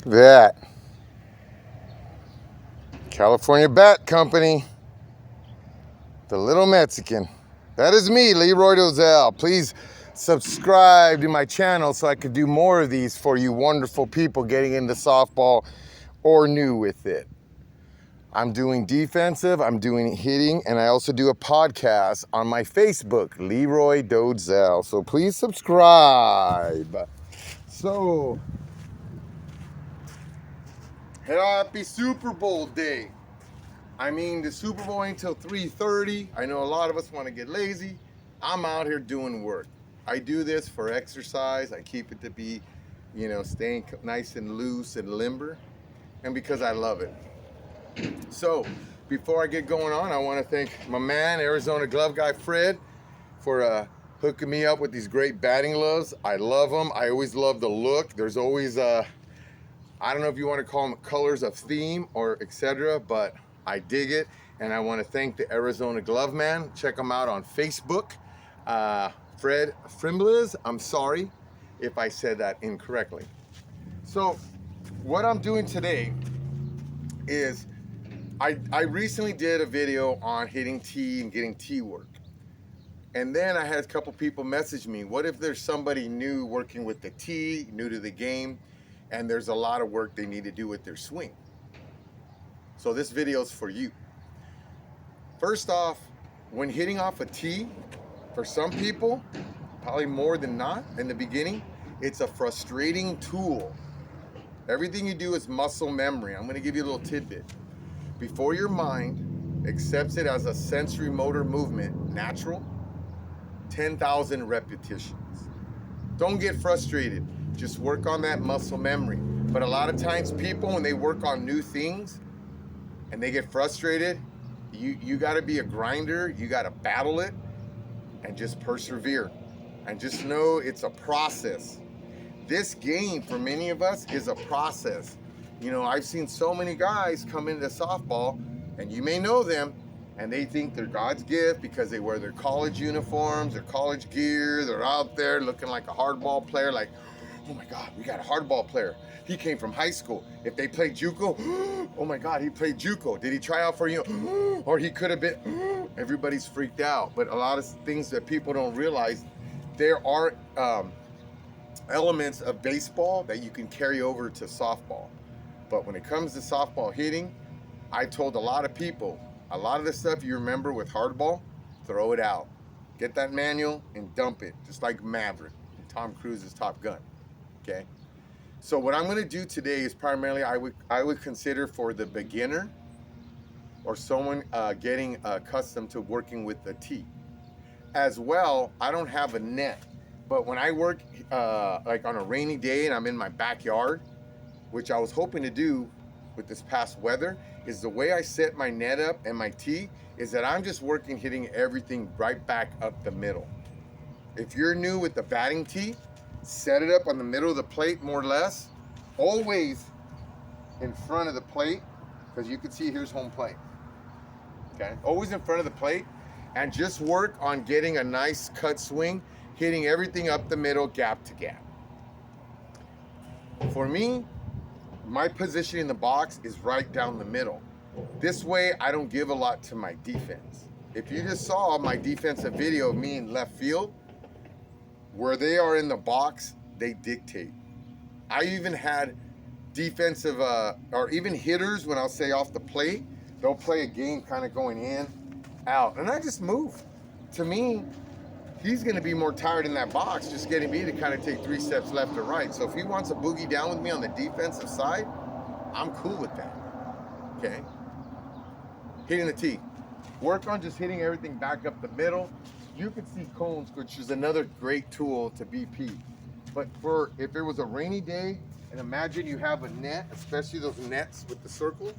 That California Bat Company, the little Mexican. That is me, Leroy Dozell. Please subscribe to my channel so I could do more of these for you wonderful people getting into softball or new with it. I'm doing defensive, I'm doing hitting, and I also do a podcast on my Facebook, Leroy Dozell. So please subscribe. So, happy Super Bowl day. I mean, the Super Bowl ain't till 3:30. I know a lot of us want to get lazy. I'm out here doing work. I do this for exercise. I keep it to be, staying nice and loose and limber, and because I love it. So, before I get going on, I want to thank my man, Arizona glove guy Fred, for hooking me up with these great batting gloves. I love them. I always love the look. There's always, I don't know if you want to call them colors of theme or etc., but I dig it. And I want to thank the Arizona Glove Man. Check him out on Facebook. Fred Frimbles. I'm sorry if I said that incorrectly. So, what I'm doing today is I recently did a video on hitting tee and getting tee work. And then I had a couple people message me, what if there's somebody new working with the tee, new to the game, and there's a lot of work they need to do with their swing? So this video is for you. First off, when hitting off a tee, for some people, probably more than not in the beginning, it's a frustrating tool. Everything you do is muscle memory. I'm going to give you a little tidbit. Before your mind accepts it as a sensory motor movement, natural, 10,000 repetitions. Don't get frustrated. Just work on that muscle memory. But a lot of times people, when they work on new things and they get frustrated, you got to be a grinder. You got to battle it and just persevere. And just know it's a process. This game, for many of us, is a process. I've seen so many guys come into softball, and you may know them, and they think they're God's gift because they wear their college uniforms, their college gear, they're out there looking like a hardball player, like, oh my God, we got a hardball player. He came from high school. If they played JUCO, oh my God, he played JUCO. Did he try out for or he could have been, everybody's freaked out. But a lot of things that people don't realize, there are elements of baseball that you can carry over to softball. But when it comes to softball hitting, I told a lot of people, a lot of the stuff you remember with hardball, throw it out. Get that manual and dump it, just like Maverick, Tom Cruise's Top Gun, okay? So what I'm gonna do today is primarily I would consider for the beginner or someone getting accustomed to working with the tee. As well, I don't have a net, but when I work like on a rainy day and I'm in my backyard, which I was hoping to do with this past weather, is the way I set my net up and my tee is that I'm just working, hitting everything right back up the middle. If you're new with the batting tee, set it up on the middle of the plate, more or less, always in front of the plate, because you can see here's home plate, okay? Always in front of the plate, and just work on getting a nice cut swing, hitting everything up the middle, gap to gap. For me, my position in the box is right down the middle. This way, I don't give a lot to my defense. If you just saw my defensive video of me in left field, where they are in the box, they dictate. I even had defensive, or even hitters, when I'll say off the plate, they'll play a game kind of going in, out, and I just move. To me, he's going to be more tired in that box just getting me to kind of take 3 steps left or right. So if he wants to boogie down with me on the defensive side, I'm cool with that, okay? Hitting the tee. Work on just hitting everything back up the middle. You can see cones, which is another great tool to BP. But if it was a rainy day, and imagine you have a net, especially those nets with the circle,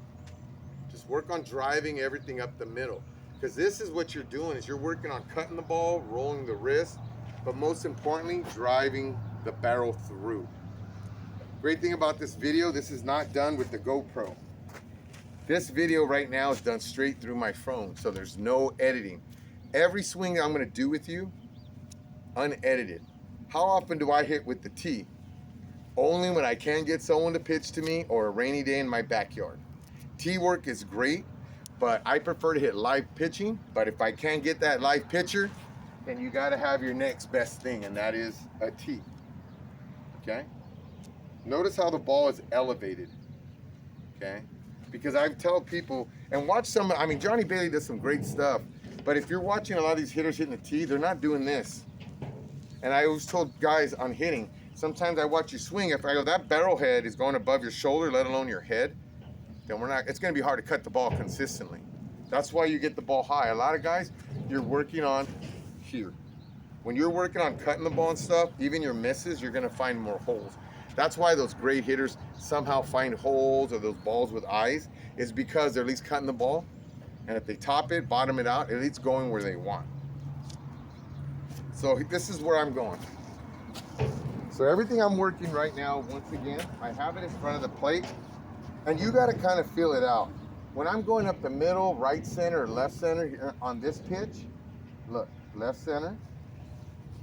just work on driving everything up the middle. Because this is what you're doing, is you're working on cutting the ball, rolling the wrist, but most importantly, driving the barrel through. Great thing about this video, this is not done with the GoPro. This video right now is done straight through my phone, so there's no editing. Every swing I'm gonna do with you, unedited. How often do I hit with the tee? only when I can't get someone to pitch to me or a rainy day in my backyard. Tee work is great, but I prefer to hit live pitching. But if I can't get that live pitcher, then you got to have your next best thing, and that is a tee. Okay? Notice how the ball is elevated. Okay? Because I tell people, and watch some, I mean, Johnny Bailey does some great stuff, but if you're watching a lot of these hitters hitting the tee, they're not doing this. And I always told guys on hitting, sometimes I watch you swing, if I go, that barrel head is going above your shoulder, let alone your head, then it's going to be hard to cut the ball consistently. That's why you get the ball high. A lot of guys, you're working on here. When you're working on cutting the ball and stuff, even your misses, you're going to find more holes. That's why those great hitters somehow find holes or those balls with eyes, is because they're at least cutting the ball. And if they top it, bottom it out, at least going where they want. So this is where I'm going. So everything I'm working right now, once again, I have it in front of the plate, and you got to kind of feel it out. When I'm going up the middle, right center, or left center here on this pitch, look, left center,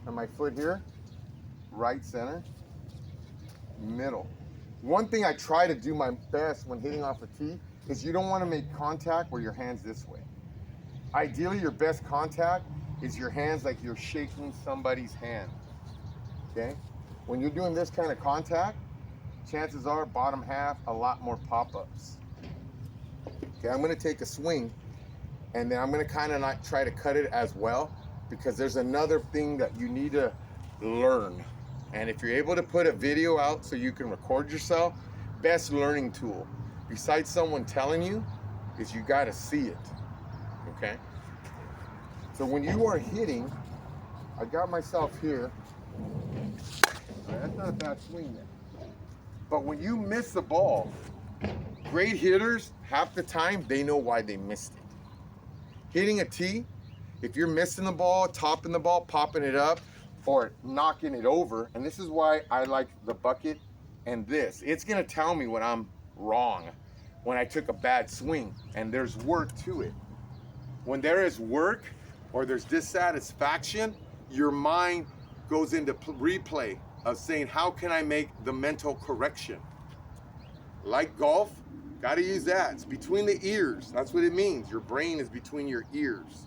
and my foot here, right center, middle. One thing I try to do my best when hitting off a tee is you don't want to make contact where your hand's this way. Ideally, your best contact is your hands like you're shaking somebody's hand, okay? When you're doing this kind of contact, chances are bottom half, a lot more pop-ups. Okay, I'm gonna take a swing, and then I'm gonna kind of not try to cut it as well, because there's another thing that you need to learn. And if you're able to put a video out so you can record yourself, best learning tool, besides someone telling you, is you gotta see it, okay? So when you are hitting, I got myself here. That's not a bad swing there. But when you miss the ball, great hitters, half the time, they know why they missed it. Hitting a tee, if you're missing the ball, topping the ball, popping it up, or knocking it over, and this is why I like the bucket and this. It's gonna tell me when I'm wrong, when I took a bad swing, and there's work to it. When there is work, or there's dissatisfaction, your mind goes into replay of saying, how can I make the mental correction? Like golf, gotta use that. It's between the ears. That's what it means. Your brain is between your ears.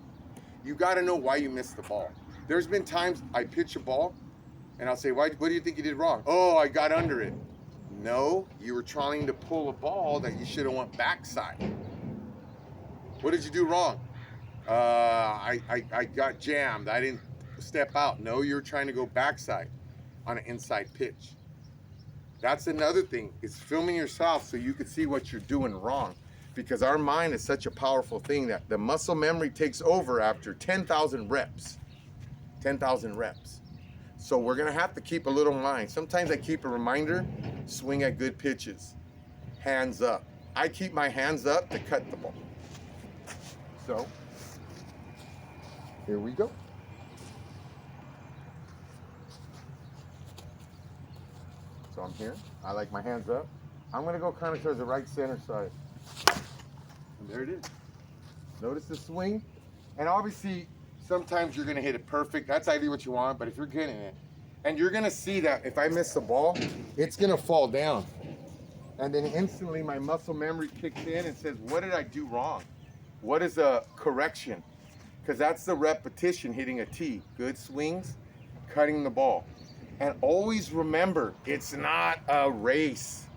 You gotta know why you missed the ball. There's been times I pitch a ball and I'll say, what do you think you did wrong? Oh, I got under it. No, you were trying to pull a ball that you should have went backside. What did you do wrong? I got jammed. I didn't step out. No, you're trying to go backside on an inside pitch. That's another thing, is filming yourself so you can see what you're doing wrong. Because our mind is such a powerful thing that the muscle memory takes over after 10,000 reps. 10,000 reps. So we're gonna have to keep a little mind. Sometimes I keep a reminder, swing at good pitches. Hands up. I keep my hands up to cut the ball. So, here we go. So I'm here, I like my hands up. I'm gonna go kind of towards the right center side. And there it is. Notice the swing. And obviously, sometimes you're gonna hit it perfect. That's ideally what you want, but if you're getting it, and you're gonna see that if I miss the ball, it's gonna fall down. And then instantly my muscle memory kicks in and says, what did I do wrong? What is a correction? Because that's the repetition hitting a tee. Good swings, cutting the ball. And always remember, it's not a race.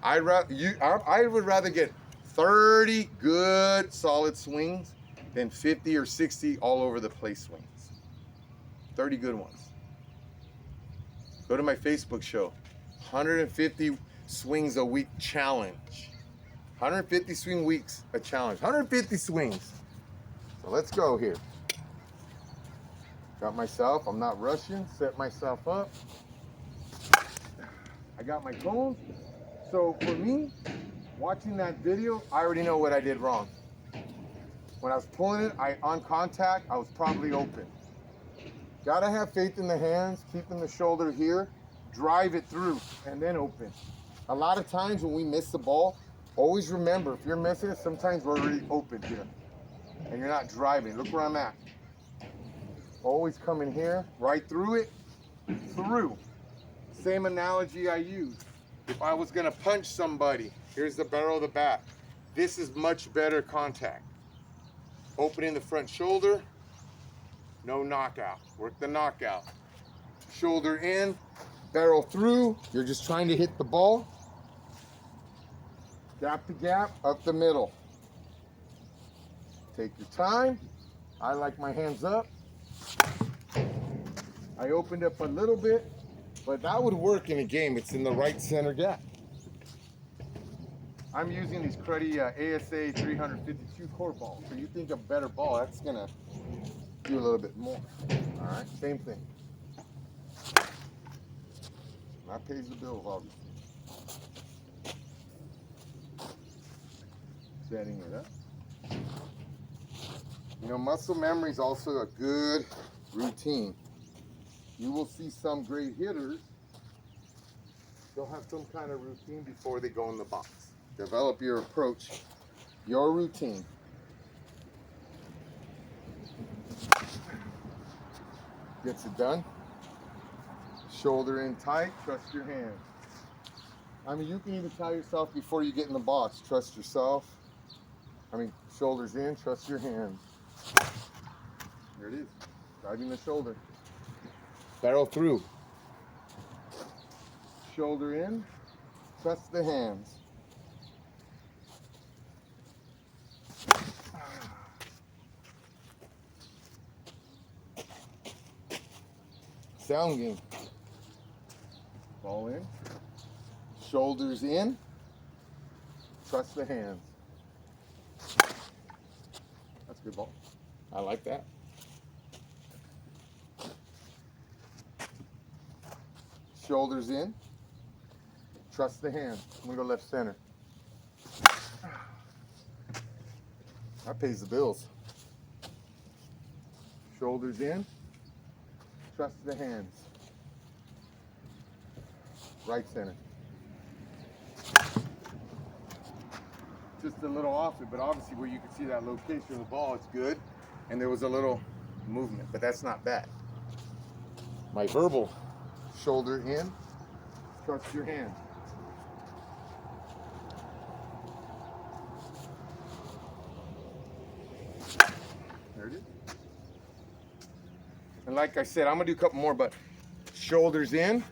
I would rather get 30 good solid swings than 50 or 60 all over the place swings. 30 good ones. Go to my Facebook show, 150 swings a week challenge. 150 swing weeks a challenge. 150 swings. So let's go here. Got myself, I'm not rushing, set myself up. I got my cones. So for me, watching that video, I already know what I did wrong. When I was pulling it, on contact, I was probably open. Gotta have faith in the hands, keeping the shoulder here, drive it through, and then open. A lot of times when we miss the ball, always remember, if you're missing it, sometimes we're already open here. And you're not driving. Look where I'm at. Always come in here, right through it, through. Same analogy I use. If I was gonna punch somebody, here's the barrel of the bat. This is much better contact. Opening the front shoulder, no knockout. Work the knockout. Shoulder in, barrel through. You're just trying to hit the ball. Gap to gap, up the middle. Take your time. I like my hands up. I opened up a little bit, but that would work in a game. It's in the right center gap. I'm using these cruddy ASA 352 core balls. So you think a better ball, that's gonna do a little bit more. All right, same thing. That pays the bills, obviously. Setting it up. You know, muscle memory is also a good routine. You will see some great hitters, they'll have some kind of routine before they go in the box. Develop your approach, your routine. Gets it done. Shoulder in tight, trust your hands. I mean, you can even tell yourself before you get in the box, trust yourself. I mean, shoulders in, trust your hands. There it is, driving the shoulder. Barrel through. Shoulder in, trust the hands. Sound game. Ball in, shoulders in, trust the hands. That's a good ball. I like that. Shoulders in, trust the hands. I'm gonna go left center. That pays the bills. Shoulders in, trust the hands. Right center. Just a little off it, but obviously where you can see that location of the ball, it's good. And there was a little movement, but that's not bad. My verbal, shoulder in, trust your hand. There it is. And like I said, I'm gonna do a couple more, but shoulders in,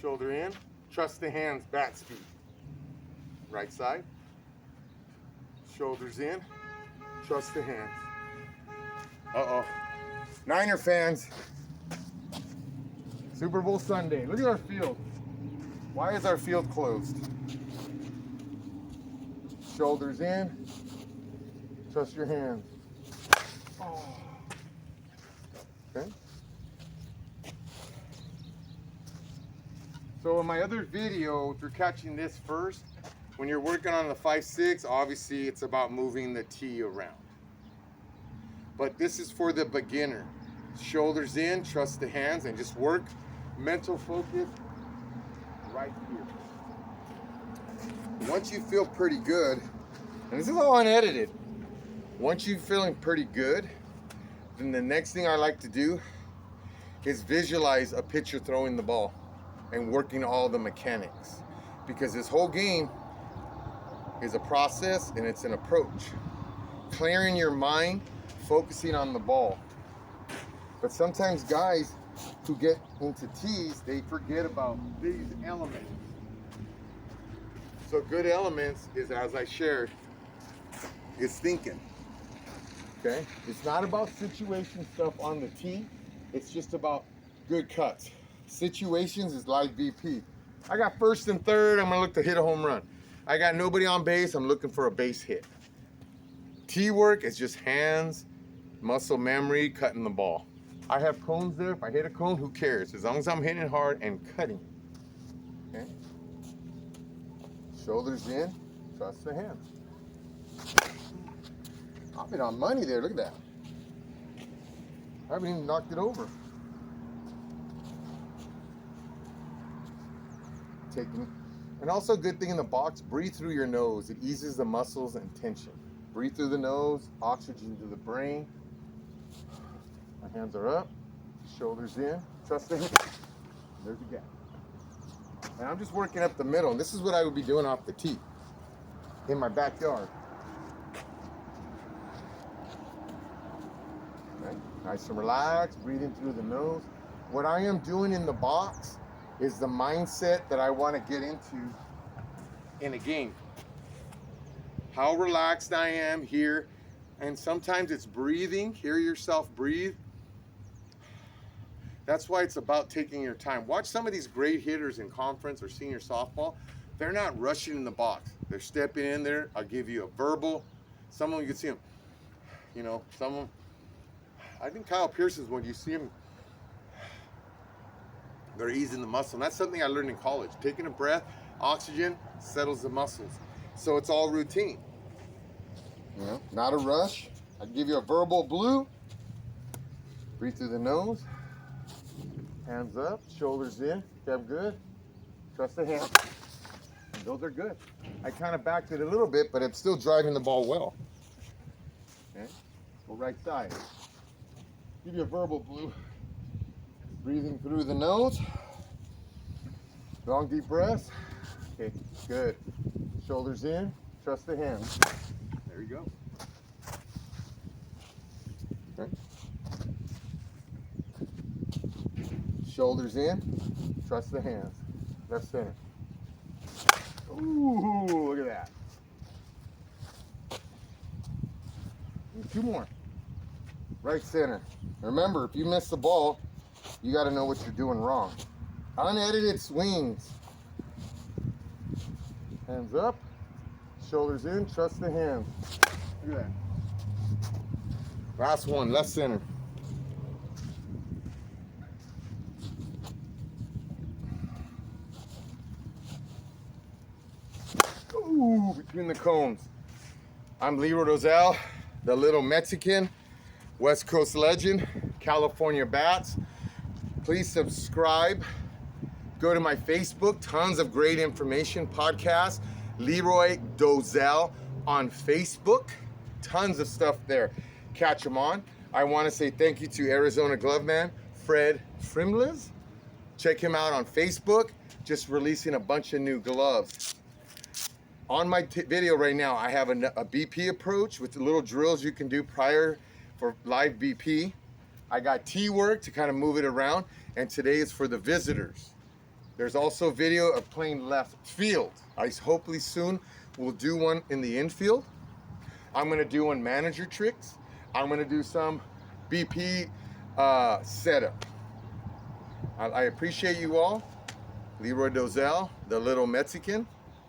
shoulder in, trust the hands, bat speed. Right side, shoulders in, trust the hands. Uh-oh. Niner fans, Super Bowl Sunday. Look at our field. Why is our field closed? Shoulders in, trust your hands. Oh. Okay. So in my other video, if you're catching this first, when you're working on the 5-6, obviously it's about moving the tee around. But this is for the beginner. Shoulders in, trust the hands, and just work mental focus right here. Once you feel pretty good, and this is all unedited, once you're feeling pretty good, then the next thing I like to do is visualize a pitcher throwing the ball and working all the mechanics. Because this whole game is a process and it's an approach. Clearing your mind, focusing on the ball. But sometimes guys who get into tees, they forget about these elements. So good elements is, as I shared, is thinking. Okay? It's not about situation stuff on the tee. It's just about good cuts. Situations is like VP. I got first and third, I'm gonna look to hit a home run. I got nobody on base, I'm looking for a base hit. Tee work is just hands, muscle memory, cutting the ball. I have cones there. If I hit a cone, who cares? As long as I'm hitting it hard and cutting. Okay? Shoulders in, trust the hands. I've been on money there, look at that. I haven't even knocked it over. Taking, and also a good thing in the box, breathe through your nose. It eases the muscles and tension. Breathe through the nose, oxygen to the brain. My hands are up. Shoulders in, trust the hand. There's the gap. And I'm just working up the middle, and this is what I would be doing off the tee in my backyard. Okay. Nice and relaxed, breathing through the nose. What I am doing in the box is the mindset that I want to get into in a game. How relaxed I am here. And sometimes it's breathing. Hear yourself breathe. That's why it's about taking your time. Watch some of these great hitters in conference or senior softball. They're not rushing in the box. They're stepping in there. I'll give you a verbal. Some of them, you can see them. You know, some of them. I think Kyle Pearson's, when you see him, they're easing the muscle. And that's something I learned in college. Taking a breath, oxygen settles the muscles. So it's all routine. You know, not a rush. I'd give you a verbal blue. Breathe through the nose. Hands up, shoulders in. Step good. Trust the hand. And those are good. I kind of backed it a little bit, but it's still driving the ball well. Okay, go right side. Give you a verbal blue. Breathing through the nose. Long deep breaths. Okay, good. Shoulders in. Trust the hand. There you go. Okay. Shoulders in. Trust the hands. Left center. Ooh, look at that. And 2 more. Right center. Remember, if you miss the ball, you got to know what you're doing wrong. Unedited swings. Hands up. Shoulders in. Trust the hands. Look at that. Last one. Left center. Ooh, between the cones. I'm Leroy Dozell, the little Mexican, West Coast legend, California Bats. Please subscribe. Go to my Facebook, tons of great information, podcast, Leroy Dozell on Facebook. Tons of stuff there. Catch them on. I want to say thank you to Arizona Glove Man, Fred Frimles. Check him out on Facebook. Just releasing a bunch of new gloves. On my video right now, I have a BP approach with the little drills you can do prior for live BP. I got T-work to kind of move it around, and today is for the visitors. There's also video of playing left field. I hopefully soon will do one in the infield. I'm gonna do one manager tricks. I'm gonna do some BP setup. I appreciate you all. Leroy Dozell, the little Mexican,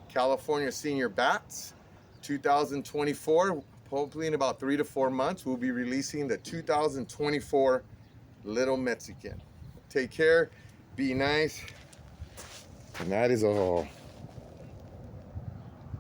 California Senior Bats, 2024. Hopefully in about 3 to 4 months, we'll be releasing the 2024 Little Mexican. Take care, be nice, and that is all.